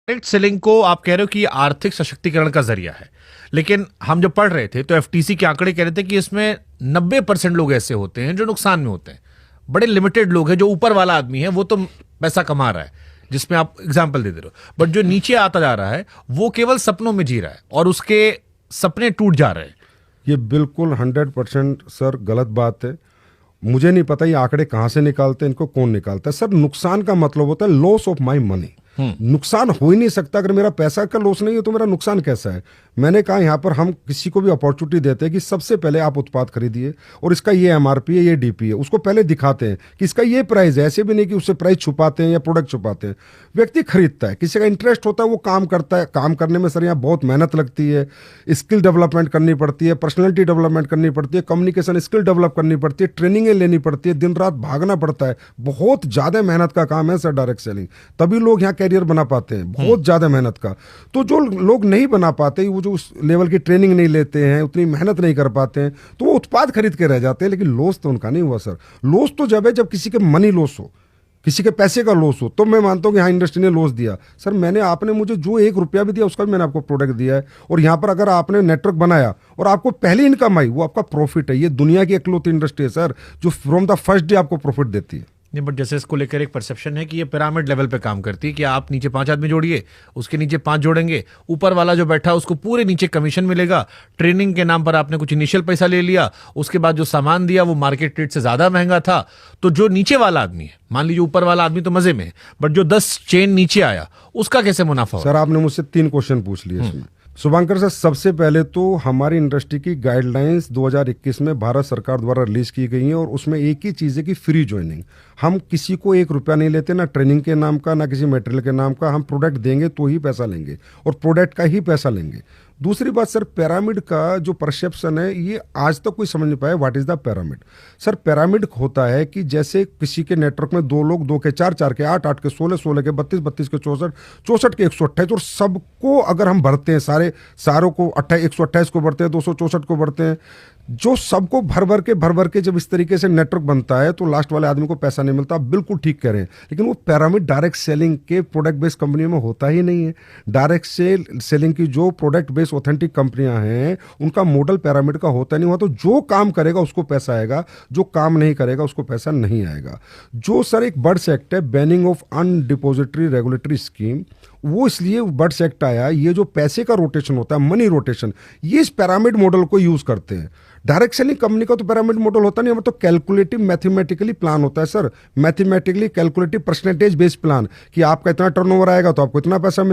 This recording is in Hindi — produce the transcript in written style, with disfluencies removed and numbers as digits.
डायरेक्ट सेलिंग को आप कह रहे हो कि ये आर्थिक सशक्तिकरण का जरिया है, लेकिन हम जब पढ़ रहे थे तो एफटीसी के आंकड़े कह रहे थे कि इसमें 90% लोग ऐसे होते हैं जो नुकसान में होते हैं। बड़े लिमिटेड लोग हैं, जो ऊपर वाला आदमी है वो तो पैसा कमा रहा है, जिसमें आप एग्जाम्पल दे रहे हो, बट जो नीचे आता जा रहा है वो केवल सपनों में जी रहा है और उसके सपने टूट जा रहे हैं। ये बिल्कुल 100% सर गलत बात है। मुझे नहीं पता ये आंकड़े कहाँ से निकालते हैं, इनको कौन निकालता है। सर नुकसान का मतलब होता है लॉस ऑफ माई मनी। नुकसान हो ही नहीं सकता। अगर मेरा पैसा का लॉस नहीं है तो मेरा नुकसान कैसा है। मैंने कहा यहाँ पर हम किसी को भी अपॉर्चुनिटी देते हैं कि सबसे पहले आप उत्पाद खरीदिए और इसका ये एमआरपी है, ये डीपी है, उसको पहले दिखाते हैं कि इसका ये प्राइस है। ऐसे भी नहीं कि उससे प्राइस छुपाते हैं या प्रोडक्ट छुपाते हैं। व्यक्ति खरीदता है, किसी का इंटरेस्ट होता है, वो काम करता है। काम करने में सर यहाँ बहुत मेहनत लगती है, स्किल डेवलपमेंट करनी पड़ती है, पर्सनैलिटी डेवलपमेंट करनी पड़ती है, कम्युनिकेशन स्किल डेवलप करनी पड़ती है, ट्रेनिंगें लेनी पड़ती है, दिन रात भागना पड़ता है। बहुत ज़्यादा मेहनत का काम है सर डायरेक्ट सेलिंग, तभी लोग यहाँ कैरियर बना पाते हैं। बहुत ज़्यादा मेहनत का। तो जो लोग नहीं बना पाते, वो जो उस लेवल की ट्रेनिंग नहीं लेते हैं, उतनी मेहनत नहीं कर पाते हैं, तो वो उत्पाद खरीद के रह जाते हैं। लेकिन लॉस तो उनका नहीं हुआ सर। लॉस तो जब है जब किसी के मनी लॉस हो, किसी के पैसे का लॉस हो, तो मैं मानता हूँ कि हाँ इंडस्ट्री ने लॉस दिया। सर आपने मुझे जो 1 रुपया भी दिया उसका भी मैंने आपको प्रोडक्ट दिया है। और यहाँ पर अगर आपने नेटवर्क बनाया और आपको पहली इनकम आई, वो आपका प्रॉफिट है। ये दुनिया की इकलौती इंडस्ट्री है सर जो फ्रॉम द फर्स्ट डे आपको प्रॉफिट देती है। नहीं, बट जैसे इसको लेकर एक परसेप्शन है कि ये पिरामिड लेवल पे काम करती है कि आप नीचे 5 आदमी जोड़िए, उसके नीचे 5 जोड़ेंगे, ऊपर वाला जो बैठा उसको पूरे नीचे कमीशन मिलेगा। ट्रेनिंग के नाम पर आपने कुछ इनिशियल पैसा ले लिया, उसके बाद जो सामान दिया वो मार्केट रेट से ज्यादा महंगा था, तो जो नीचे वाला आदमी है, मान लीजिए ऊपर वाला आदमी तो मजे में है, बट जो 10 चेन नीचे आया उसका कैसे मुनाफा हो? सर आपने मुझसे 3 क्वेश्चन पूछ लिए इसमें। शुभंकर सर, सबसे पहले तो हमारी इंडस्ट्री की गाइडलाइंस 2021 में भारत सरकार द्वारा रिलीज की गई हैं और उसमें एक ही चीज़ है कि फ्री ज्वाइनिंग। हम किसी को 1 रुपया नहीं लेते, ना ट्रेनिंग के नाम का, ना किसी मटेरियल के नाम का। हम प्रोडक्ट देंगे तो ही पैसा लेंगे और प्रोडक्ट का ही पैसा लेंगे। दूसरी बात सर, पिरामिड का जो परसेप्शन है ये आज तक कोई समझ नहीं पाया। What is the pyramid? Sir pyramid होता है कि जैसे किसी के नेटवर्क में 2 लोग, 2 के 4, 4 के 8, 8 के 16, 16 के 32, 32 के 64, 64 के 128, और सबको अगर हम भरते हैं, सारों को 128 को भरते हैं, 264 को भरते हैं, जो सबको भर भर के जब इस तरीके से नेटवर्क बनता है तो लास्ट वाले आदमी को पैसा नहीं मिलता। आप बिल्कुल ठीक कह रहे हैं, लेकिन वो पिरामिड डायरेक्ट सेलिंग के प्रोडक्ट बेस्ड कंपनियों में होता ही नहीं है। डायरेक्ट सेलिंग की जो प्रोडक्ट बेस्ड ऑथेंटिक कंपनियां हैं उनका मॉडल पिरामिड का होता नहीं हुआ। तो जो काम करेगा उसको पैसा आएगा, जो काम नहीं करेगा उसको पैसा नहीं आएगा। जो सर एक बर्ड्स एक्ट है, बैनिंग ऑफ अनडिपोजिटरी रेगुलेटरी स्कीम, वो इसलिए बर्ड्स एक्ट आया। ये जो पैसे का रोटेशन होता है, मनी रोटेशन, ये इस पिरामिड मॉडल को यूज करते हैं। डायरेक्ट सेलिंग कंपनी का तो पिरामिड मॉडल होता नहीं, हमें तो कैलकुलेटिव मैथमेटिकली प्लान होता है sir. Mathematically calculative percentage based plan कि आपका इतना टर्नओवर आएगा तो आपको इतना पैसा मिलेगा।